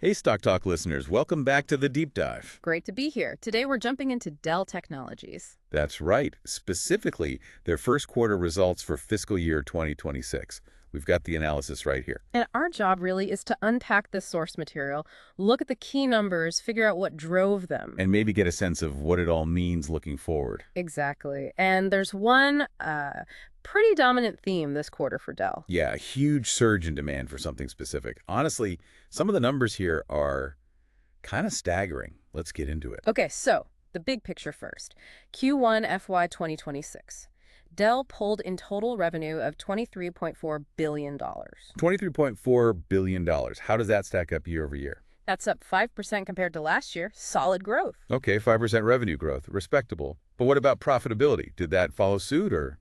Hey, Stock Talk listeners, welcome back to the Deep Dive. Great to be here. Today we're jumping into Dell Technologies. That's right, specifically their first quarter results for fiscal year 2026. We've got the analysis right here. And our job really is to unpack this source material, look at the key numbers, figure out what drove them. And maybe get a sense of what it all means looking forward. Exactly. And there's one pretty dominant theme this quarter for Dell. Yeah, a huge surge in demand for something specific. Honestly, some of the numbers here are kind of staggering. Let's get into it. Okay, so the big picture first. Q1 FY 2026. Dell pulled in total revenue of $23.4 billion. $23.4 billion. How does that stack up year over year? That's up 5% compared to last year. Solid growth. Okay, 5% revenue growth. Respectable. But what about profitability? Did that follow suit or?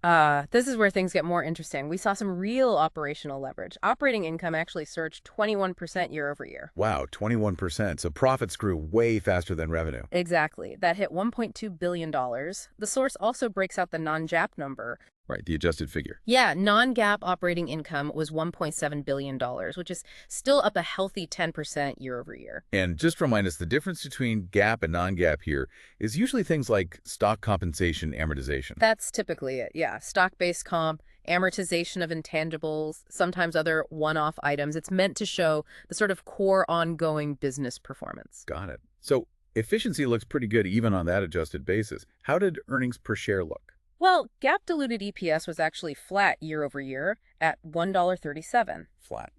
This is where things get more interesting. We saw some real operational leverage. Operating income actually surged 21% year over year. Wow, 21%. So profits grew way faster than revenue. Exactly. That hit $1.2 billion. The source also breaks out the non-GAAP number. Right, the adjusted figure. Yeah, non-GAAP operating income was $1.7 billion, which is still up a healthy 10% year over year. And just remind us, the difference between GAAP and non-GAAP here is usually things like stock compensation amortization. That's typically it, yeah. Stock-based comp, amortization of intangibles, sometimes other one-off items. It's meant to show the sort of core ongoing business performance. Got it. So efficiency looks pretty good even on that adjusted basis. How did earnings per share look? Well, GAAP diluted EPS was actually flat year over year at $1.37. Flat.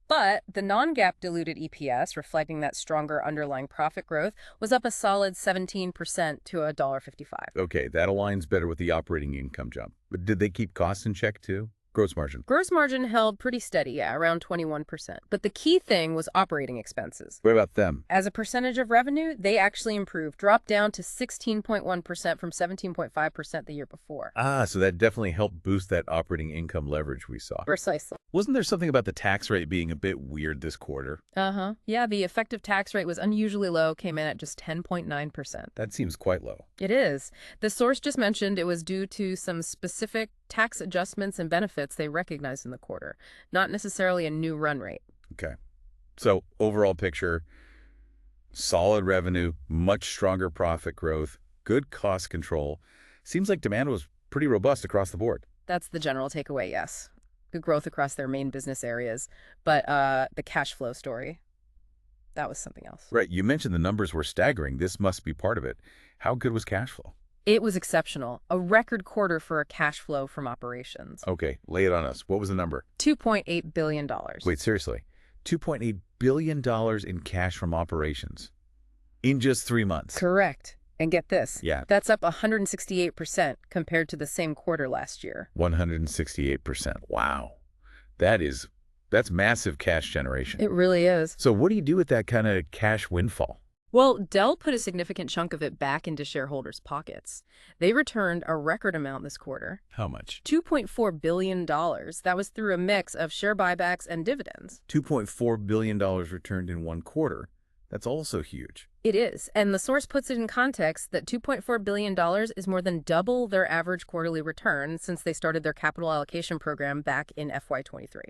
But the non-GAAP diluted EPS, reflecting that stronger underlying profit growth, was up a solid 17% to $1.55. Okay, that aligns better with the operating income jump. But did they keep costs in check too? Gross margin. Gross margin held pretty steady, yeah, around 21%. But the key thing was operating expenses. What about them? As a percentage of revenue, they actually improved, dropped down to 16.1% from 17.5% the year before. So that definitely helped boost that operating income leverage we saw. Precisely. Wasn't there something about the tax rate being a bit weird this quarter? Yeah, the effective tax rate was unusually low, came in at just 10.9%. That seems quite low. It is. The source just mentioned it was due to some specific tax adjustments and benefits they recognized in the quarter, not necessarily a new run rate. Okay. So overall picture, solid revenue, much stronger profit growth, good cost control. Seems like demand was pretty robust across the board. That's the general takeaway, yes. Good growth across their main business areas. But the cash flow story, that was something else. Right. You mentioned the numbers were staggering. This must be part of it. How good was cash flow? It was exceptional. A record quarter for a cash flow from operations. Okay, lay it on us. What was the number? $2.8 billion. Wait, seriously? $2.8 billion in cash from operations in just 3 months. Correct. And get this. Yeah. That's up 168% compared to the same quarter last year. 168%. Wow. That's massive cash generation. It really is. So what do you do with that kind of cash windfall? Well, Dell put a significant chunk of it back into shareholders' pockets. They returned a record amount this quarter. How much? $2.4 billion. That was through a mix of share buybacks and dividends. $2.4 billion returned in one quarter. That's also huge. It is. And the source puts it in context that $2.4 billion is more than double their average quarterly return since they started their capital allocation program back in FY23.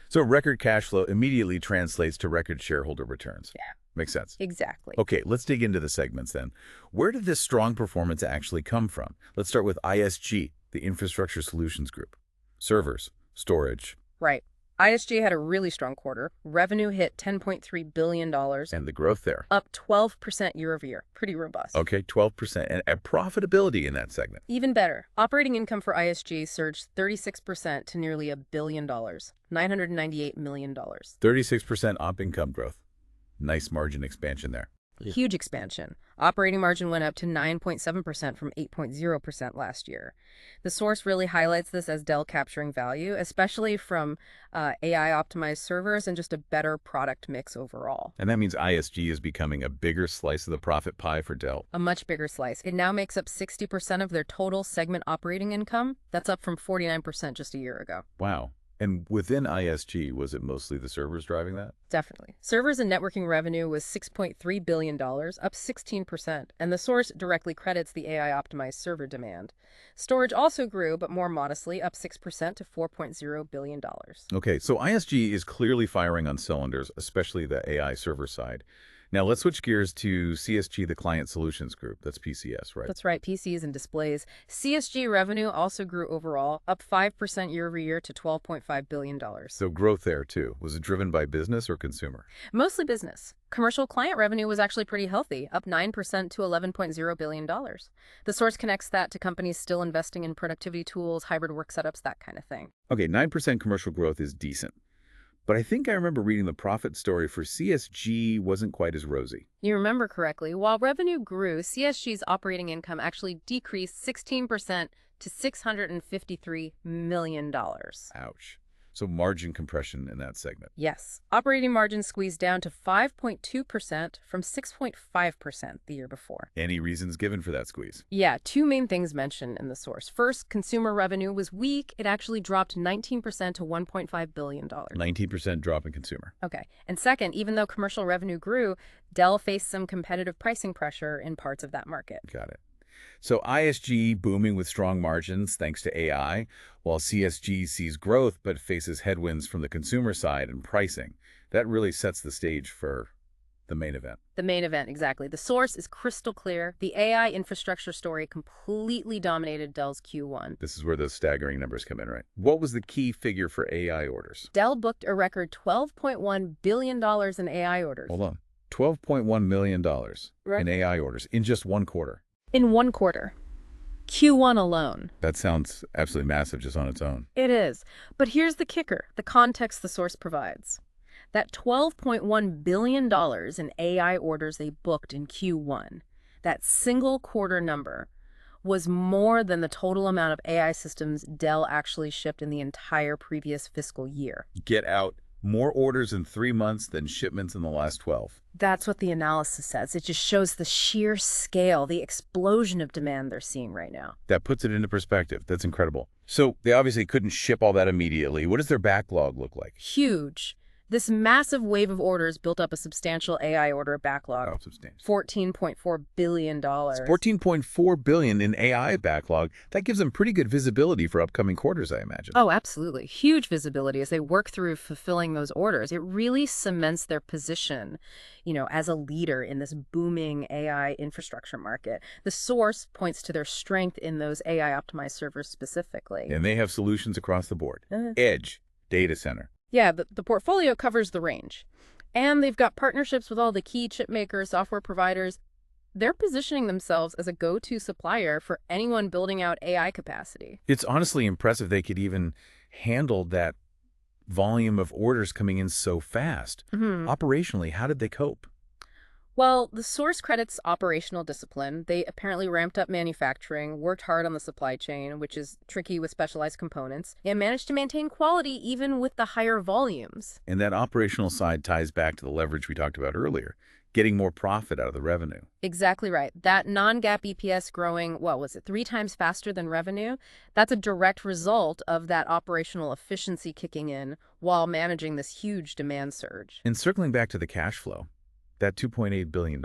So record cash flow immediately translates to record shareholder returns. Yeah. Makes sense. Exactly. Okay, let's dig into the segments then. Where did this strong performance actually come from? Let's start with ISG, the Infrastructure Solutions Group. Servers, storage. Right. ISG had a really strong quarter. Revenue hit $10.3 billion. And the growth there. Up 12% year over year. Pretty robust. Okay, 12%. And profitability in that segment. Even better. Operating income for ISG surged 36% to nearly $1 billion. $998 million. 36% op income growth. Nice margin expansion there. Huge expansion. Operating margin went up to 9.7% from 8.0% last year. The source really highlights this as Dell capturing value, especially from AI-optimized servers and just a better product mix overall. And that means ISG is becoming a bigger slice of the profit pie for Dell. A much bigger slice. It now makes up 60% of their total segment operating income. That's up from 49% just a year ago. Wow. And within ISG, was it mostly the servers driving that? Definitely. Servers and networking revenue was $6.3 billion, up 16%, and the source directly credits the AI-optimized server demand. Storage also grew, but more modestly, up 6% to $4.0 billion. Okay, so ISG is clearly firing on cylinders, especially the AI server side. Now let's switch gears to CSG, the Client Solutions Group. That's PCS, right? That's right, PCs and displays. CSG revenue also grew overall, up 5% year over year to $12.5 billion. So growth there, too. Was it driven by business or consumer? Mostly business. Commercial client revenue was actually pretty healthy, up 9% to $11.0 billion. The source connects that to companies still investing in productivity tools, hybrid work setups, that kind of thing. Okay, 9% commercial growth is decent. But I think I remember reading the profit story for CSG wasn't quite as rosy. You remember correctly, while revenue grew, CSG's operating income actually decreased 16% to $653 million. Ouch. So margin compression in that segment. Yes, operating margin squeezed down to 5.2% from 6.5% the year before. Any reasons given for that squeeze? Yeah, two main things mentioned in the source. First, consumer revenue was weak. It actually dropped 19% to $1.5 billion. 19% drop in consumer. Okay. And second, even though commercial revenue grew, Dell faced some competitive pricing pressure in parts of that market. Got it. So ISG booming with strong margins thanks to AI, while CSG sees growth but faces headwinds from the consumer side and pricing. That really sets the stage for the main event. The main event, exactly. The source is crystal clear. The AI infrastructure story completely dominated Dell's Q1. This is where those staggering numbers come in, right? What was the key figure for AI orders? Dell booked a record $12.1 billion in AI orders. Hold on. $12.1 million Right. in AI orders in just one quarter. In one quarter. Q1 alone. That sounds absolutely massive just on its own. It is. But here's the kicker, the context the source provides. That $12.1 billion in AI orders they booked in Q1, that single quarter number, was more than the total amount of AI systems Dell actually shipped in the entire previous fiscal year. Get out. More orders in 3 months than shipments in the last 12. That's what the analysis says. It just shows the sheer scale, the explosion of demand they're seeing right now. That puts it into perspective. That's incredible. So they obviously couldn't ship all that immediately. What does their backlog look like? Huge. This massive wave of orders built up a substantial AI order backlog. Oh, substantial. $14.4 billion. It's $14.4 billion in AI backlog. That gives them pretty good visibility for upcoming quarters, I imagine. Oh, absolutely. Huge visibility as they work through fulfilling those orders. It really cements their position, as a leader in this booming AI infrastructure market. The source points to their strength in those AI-optimized servers specifically. And they have solutions across the board. Edge, data center. Yeah, the portfolio covers the range. And they've got partnerships with all the key chip makers, software providers. They're positioning themselves as a go-to supplier for anyone building out AI capacity. It's honestly impressive they could even handle that volume of orders coming in so fast. Operationally, how did they cope? Well, the source credits operational discipline. They apparently ramped up manufacturing, worked hard on the supply chain, which is tricky with specialized components, and managed to maintain quality even with the higher volumes. And that operational side ties back to the leverage we talked about earlier, getting more profit out of the revenue. Exactly right. That non-GAAP EPS growing, 3 times faster than revenue? That's a direct result of that operational efficiency kicking in while managing this huge demand surge. And circling back to the cash flow, that $2.8 billion,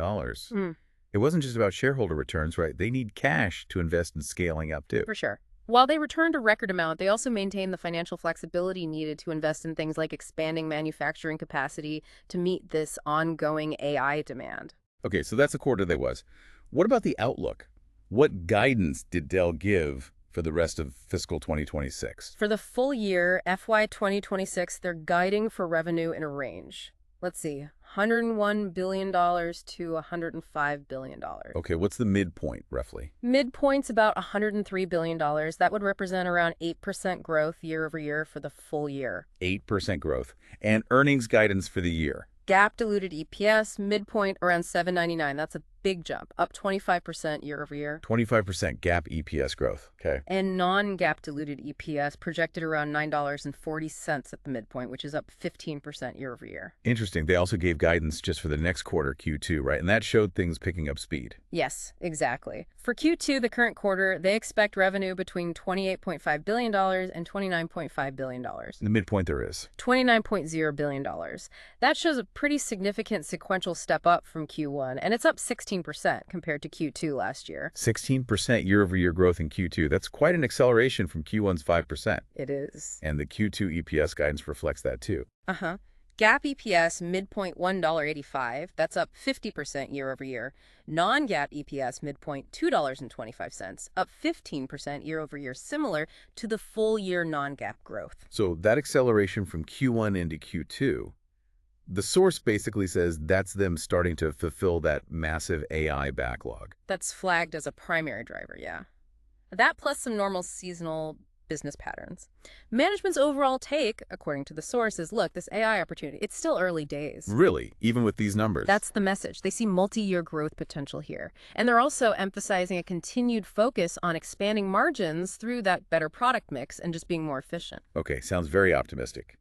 it wasn't just about shareholder returns, right? They need cash to invest in scaling up, too. For sure. While they returned a record amount, they also maintained the financial flexibility needed to invest in things like expanding manufacturing capacity to meet this ongoing AI demand. Okay, so that's a quarter that was. What about the outlook? What guidance did Dell give for the rest of fiscal 2026? For the full year, FY 2026, they're guiding for revenue in a range. Let's see, $101 billion to $105 billion. Okay, what's the midpoint, roughly? Midpoint's about $103 billion. That would represent around 8% growth year over year for the full year. 8% growth. And earnings guidance for the year? GAAP diluted EPS, midpoint around $7.99. That's a big jump, up 25% year over year. 25% GAAP EPS growth. Okay. And non-GAAP diluted EPS projected around $9.40 at the midpoint, which is up 15% year over year. Interesting. They also gave guidance just for the next quarter, Q2, right? And that showed things picking up speed. Yes, exactly. For Q2, the current quarter, they expect revenue between $28.5 billion and $29.5 billion. The midpoint there is. $29.0 billion. That shows a pretty significant sequential step up from Q1, and it's up 16% compared to Q2 last year. 16% year-over-year growth in Q2. That's quite an acceleration from Q1's 5%. It is. And the Q2 EPS guidance reflects that too. Uh-huh. GAAP EPS midpoint $1.85. That's up 50% year over year. Non-GAAP EPS midpoint $2.25, up 15% year over year, similar to the full year non-GAAP growth. So that acceleration from Q1 into Q2, the source basically says that's them starting to fulfill that massive AI backlog. That's flagged as a primary driver, yeah. That plus some normal seasonal business patterns. Management's overall take, according to the source, is, look, this AI opportunity, it's still early days. Really? Even with these numbers? That's the message. They see multi-year growth potential here. And they're also emphasizing a continued focus on expanding margins through that better product mix and just being more efficient. Okay, sounds very optimistic.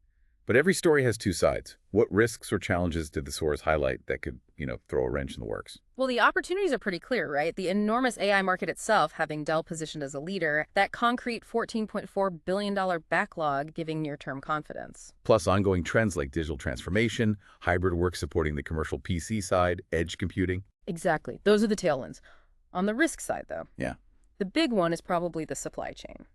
But every story has two sides. What risks or challenges did the source highlight that could, throw a wrench in the works? Well, the opportunities are pretty clear, right? The enormous AI market itself, having Dell positioned as a leader, that concrete $14.4 billion backlog giving near-term confidence. Plus ongoing trends like digital transformation, hybrid work supporting the commercial PC side, edge computing. Exactly. Those are the tailwinds. On the risk side, though, Yeah. the big one is probably the supply chain.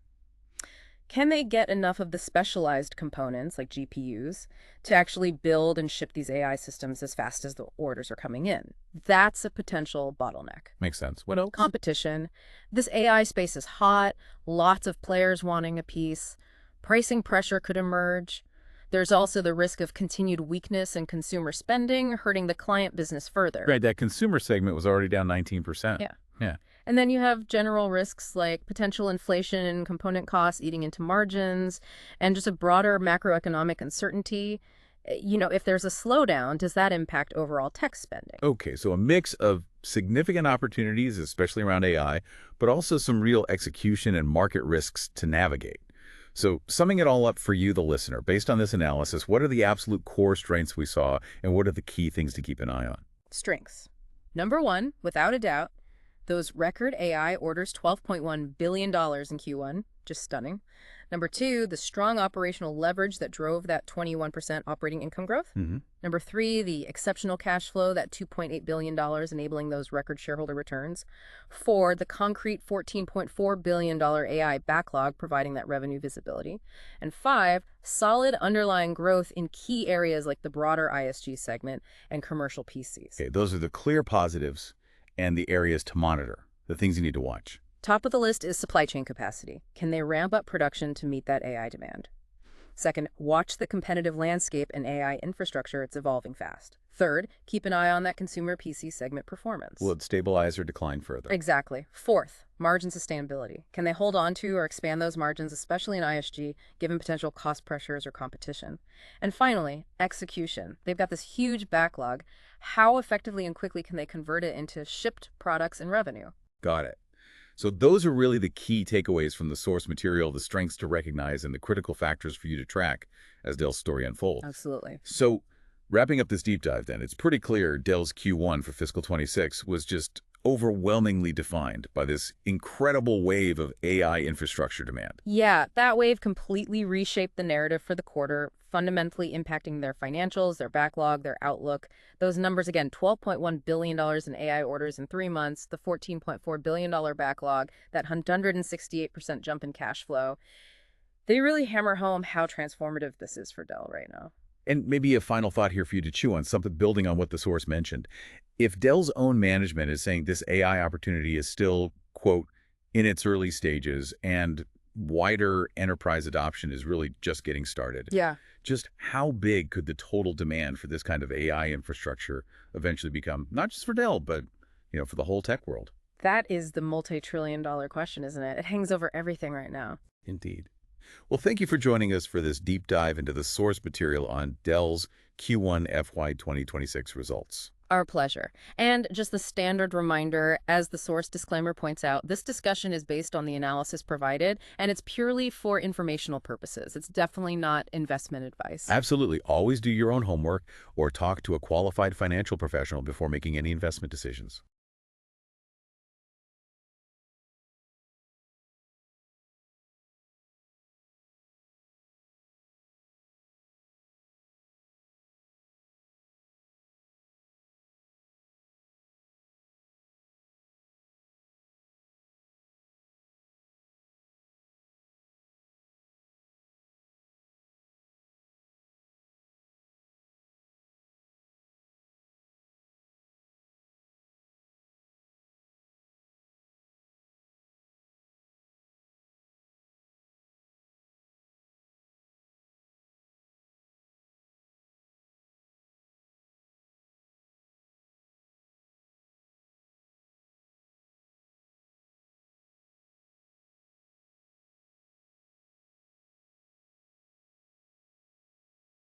Can they get enough of the specialized components, like GPUs, to actually build and ship these AI systems as fast as the orders are coming in? That's a potential bottleneck. Makes sense. What else? Competition. This AI space is hot, lots of players wanting a piece. Pricing pressure could emerge. There's also the risk of continued weakness in consumer spending, hurting the client business further. Right, that consumer segment was already down 19%. Yeah. Yeah. And then you have general risks like potential inflation and component costs eating into margins and just a broader macroeconomic uncertainty. If there's a slowdown, does that impact overall tech spending? Okay, so a mix of significant opportunities, especially around AI, but also some real execution and market risks to navigate. So summing it all up for you, the listener, based on this analysis, what are the absolute core strengths we saw, and what are the key things to keep an eye on? Strengths. Number one, without a doubt, those record AI orders, $12.1 billion in Q1, just stunning. Number two, the strong operational leverage that drove that 21% operating income growth. Number three, the exceptional cash flow, that $2.8 billion, enabling those record shareholder returns. Four, the concrete $14.4 billion AI backlog, providing that revenue visibility. And five, solid underlying growth in key areas like the broader ISG segment and commercial PCs. Okay, those are the clear positives and the areas to monitor, the things you need to watch. Top of the list is supply chain capacity. Can they ramp up production to meet that AI demand? Second, watch the competitive landscape and AI infrastructure. It's evolving fast. Third, keep an eye on that consumer PC segment performance. Will it stabilize or decline further? Exactly. Fourth, margin sustainability. Can they hold on to or expand those margins, especially in ISG, given potential cost pressures or competition? And finally, execution. They've got this huge backlog. How effectively and quickly can they convert it into shipped products and revenue? Got it. So those are really the key takeaways from the source material, the strengths to recognize, and the critical factors for you to track as Dell's story unfolds. Absolutely. So wrapping up this deep dive then, it's pretty clear Dell's Q1 for fiscal 26 was just overwhelmingly defined by this incredible wave of AI infrastructure demand. Yeah, that wave completely reshaped the narrative for the quarter, fundamentally impacting their financials, their backlog, their outlook. Those numbers, again, $12.1 billion in AI orders in 3 months, the $14.4 billion backlog, that 168% jump in cash flow. They really hammer home how transformative this is for Dell right now. And maybe a final thought here for you to chew on, something building on what the source mentioned. If Dell's own management is saying this AI opportunity is still, quote, in its early stages and wider enterprise adoption is really just getting started. Yeah. Just how big could the total demand for this kind of AI infrastructure eventually become, not just for Dell, but, for the whole tech world? That is the multi-trillion-dollar question, isn't it? It hangs over everything right now. Indeed. Well, thank you for joining us for this deep dive into the source material on Dell's Q1 FY 2026 results. Our pleasure. And just the standard reminder, as the source disclaimer points out, this discussion is based on the analysis provided, and it's purely for informational purposes. It's definitely not investment advice. Absolutely. Always do your own homework or talk to a qualified financial professional before making any investment decisions.